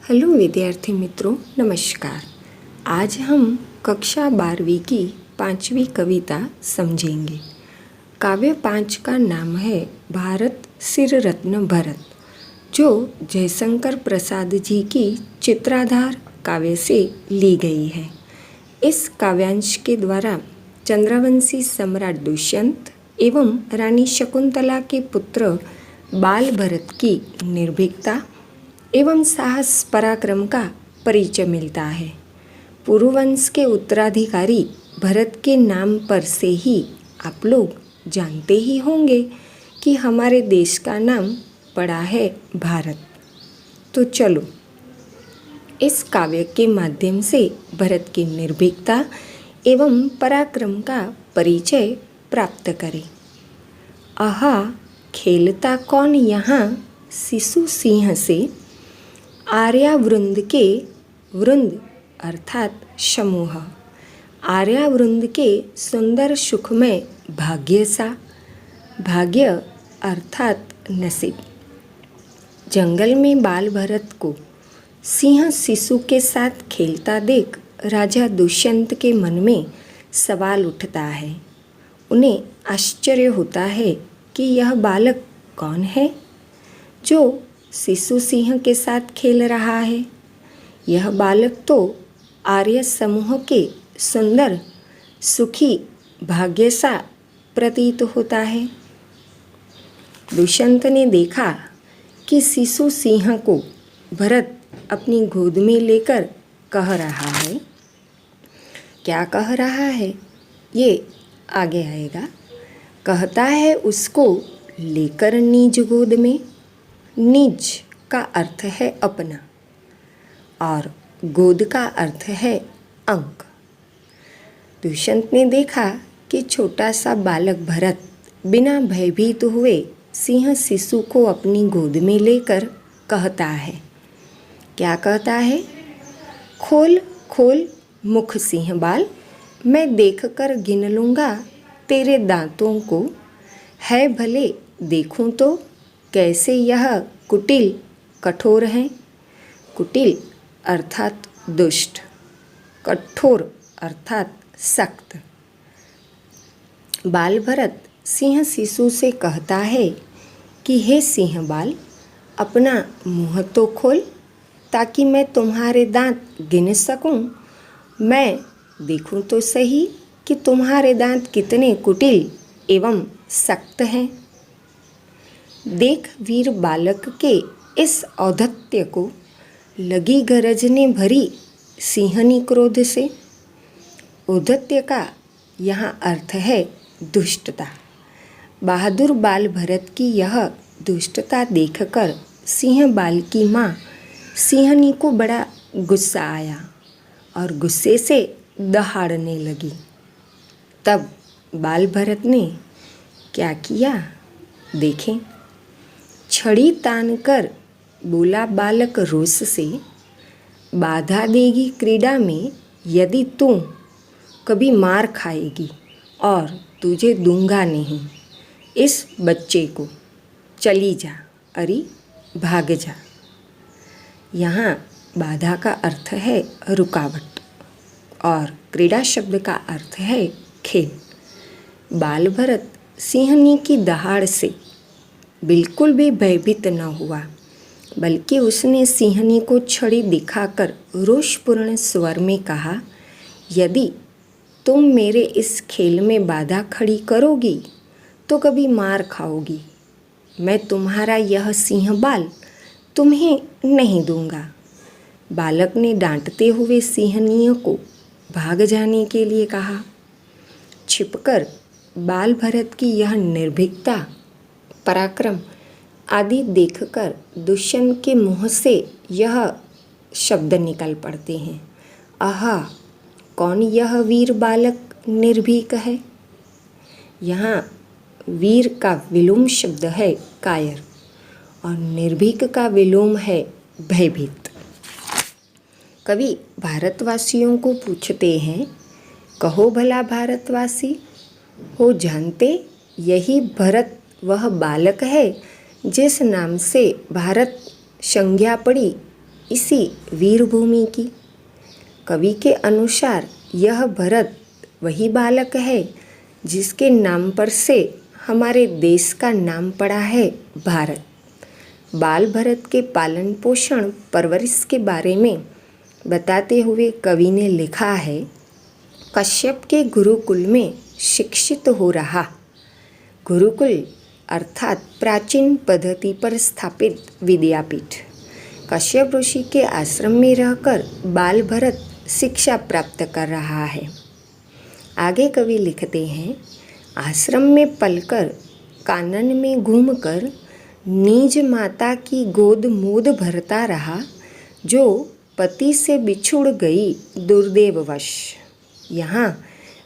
Hello विद्यार्थी मित्रों, नमस्कार। आज हम कक्षा 12वीं की 5वीं कविता समझेंगे। काव्य 5 का नाम है भारत सिर रत्न भरत, जो जयशंकर प्रसाद जी की चित्राधार काव्य से ली गई है। इस काव्यांश के द्वारा चंद्रवंशी सम्राट दुष्यंत एवं रानी शकुंतला के पुत्र बाल भरत की निर्भीकता एवं साहस पराक्रम का परिचय मिलता है। पुरुवंश के उत्तराधिकारी भरत के नाम पर से ही आप लोग जानते ही होंगे कि हमारे देश का नाम पड़ा है भारत। तो चलो इस काव्य के माध्यम से भरत की निर्भीकता एवं पराक्रम का परिचय प्राप्त करें। आहा खेलता कौन यहाँ शिशु सिंह से, आर्यावृंद के वृंद अर्थात समूह, आर्यावृंद के सुंदर सुख में भाग्य सा, भाग्य अर्थात नसीब। जंगल में बाल भरत को सिंह शिशु के साथ खेलता देख राजा दुष्यंत के मन में सवाल उठता है। उन्हें आश्चर्य होता है कि यह बालक कौन है जो शिशु सिंह के साथ खेल रहा है। यह बालक तो आर्य समूह के सुंदर सुखी भाग्य सा प्रतीत होता है। दुष्यंत ने देखा कि शिशु सिंह को भरत अपनी गोद में लेकर कह रहा है। क्या कह रहा है ये आगे आएगा। कहता है उसको लेकर निज गोद में। निज का अर्थ है अपना और गोद का अर्थ है अंक। दुष्यंत ने देखा कि छोटा सा बालक भरत बिना भयभीत हुए सिंह शिशु को अपनी गोद में लेकर कहता है। क्या कहता है? खोल खोल मुख सिंह बाल, मैं देखकर गिन लूँगा तेरे दांतों को। है भले देखूं तो कैसे यह कुटिल कठोर हैं। कुटिल अर्थात दुष्ट, कठोर अर्थात सख्त। बाल भरत सिंह शिशु से कहता है कि हे सिंह बाल, अपना मुँह तो खोल ताकि मैं तुम्हारे दांत गिन सकूं। मैं देखूं तो सही कि तुम्हारे दांत कितने कुटिल एवं सख्त हैं। देख वीर बालक के इस औद्धत्य को लगी गरज ने भरी सिंहनी क्रोध से। औद्धत्य का यहाँ अर्थ है दुष्टता। बहादुर बाल भरत की यह दुष्टता देखकर सिंह बाल की माँ सिंहनी को बड़ा गुस्सा आया और गुस्से से दहाड़ने लगी। तब बाल भरत ने क्या किया देखें। छड़ी तान कर बोला बालक रोष से, बाधा देगी क्रीड़ा में यदि तू कभी मार खाएगी और तुझे दूंगा नहीं इस बच्चे को। चली जा, अरे भाग जा। यहाँ बाधा का अर्थ है रुकावट और क्रीड़ा शब्द का अर्थ है खेल। बाल भरत सिंहनी की दहाड़ से बिल्कुल भी भयभीत न हुआ, बल्कि उसने सिंहनी को छड़ी दिखाकर रोषपूर्ण स्वर में कहा, यदि तुम मेरे इस खेल में बाधा खड़ी करोगी तो कभी मार खाओगी। मैं तुम्हारा यह सिंह बाल तुम्हें नहीं दूंगा। बालक ने डांटते हुए सिंहनी को भाग जाने के लिए कहा। छिपकर बाल भरत की यह निर्भीकता पराक्रम आदि देखकर दुष्यंत के मुँह से यह शब्द निकल पड़ते हैं, आहा कौन यह वीर बालक निर्भीक है। यहाँ वीर का विलोम शब्द है कायर और निर्भीक का विलोम है भयभीत। कवि भारतवासियों को पूछते हैं, कहो भला भारतवासी, हो जानते यही भरत वह बालक है जिस नाम से भारत संज्ञा पड़ी इसी वीर भूमि की। कवि के अनुसार यह भरत वही बालक है जिसके नाम पर से हमारे देश का नाम पड़ा है भारत। बाल भरत के पालन पोषण परवरिश के बारे में बताते हुए कवि ने लिखा है, कश्यप के गुरुकुल में शिक्षित हो रहा। गुरुकुल अर्थात प्राचीन पद्धति पर स्थापित विद्यापीठ। कश्यप ऋषि के आश्रम में रहकर बाल भरत शिक्षा प्राप्त कर रहा है। आगे कवि लिखते हैं, आश्रम में पलकर कानन में घूमकर निज माता की गोद मूद भरता रहा, जो पति से बिछुड़ गई दुर्दैववश। यहाँ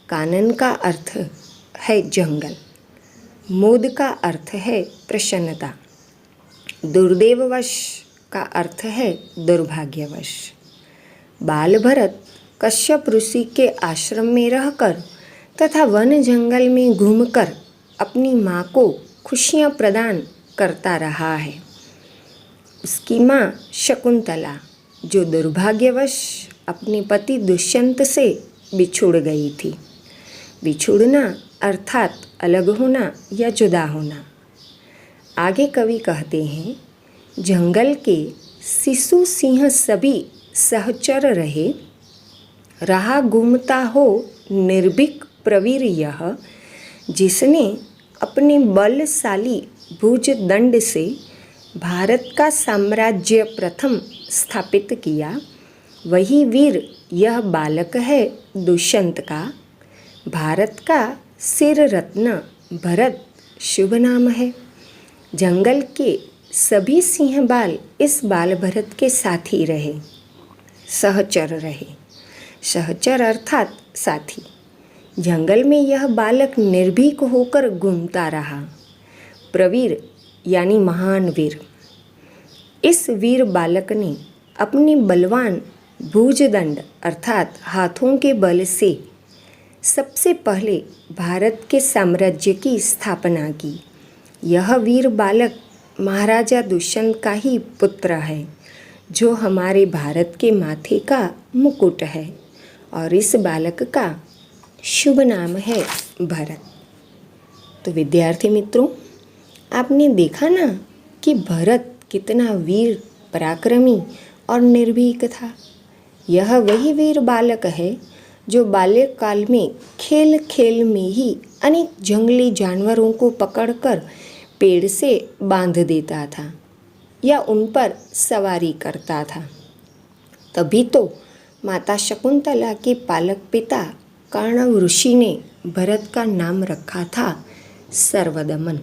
कानन का अर्थ है जंगल, मूद का अर्थ है प्रसन्नता, दुर्दैववश का अर्थ है दुर्भाग्यवश। बाल भरत कश्यप ऋषि के आश्रम में रहकर तथा वन जंगल में घूमकर अपनी माँ को खुशियाँ प्रदान करता रहा है। उसकी माँ शकुंतला, जो दुर्भाग्यवश अपने पति दुष्यंत से बिछुड़ गई थी। बिछुड़ना अर्थात अलग होना या जुदा होना। आगे कवि कहते हैं, जंगल के शिशु सिंह सभी सहचर रहे, रहा घूमता हो निर्भीक प्रवीर यह, जिसने अपने बलशाली भुज दंड से भारत का साम्राज्य प्रथम स्थापित किया, वही वीर यह बालक है दुष्यंत का। भारत का सिर रत्न भरत शुभ नाम है। जंगल के सभी सिंह बाल इस बाल भरत के साथी रहे, सहचर रहे। सहचर अर्थात साथी। जंगल में यह बालक निर्भीक होकर घूमता रहा। प्रवीर यानी महान वीर। इस वीर बालक ने अपने बलवान भुजदंड अर्थात हाथों के बल से सबसे पहले भारत के साम्राज्य की स्थापना की। यह वीर बालक महाराजा दुष्यंत का ही पुत्र है, जो हमारे भारत के माथे का मुकुट है, और इस बालक का शुभ नाम है भरत। तो विद्यार्थी मित्रों, आपने देखा ना कि भरत कितना वीर, पराक्रमी और निर्भीक था। यह वही वीर बालक है जो बाल्यकाल में खेल खेल में ही अनेक जंगली जानवरों को पकड़कर पेड़ से बांध देता था या उन पर सवारी करता था। तभी तो माता शकुंतला के पालक पिता कर्णव ऋषि ने भरत का नाम रखा था सर्वदमन।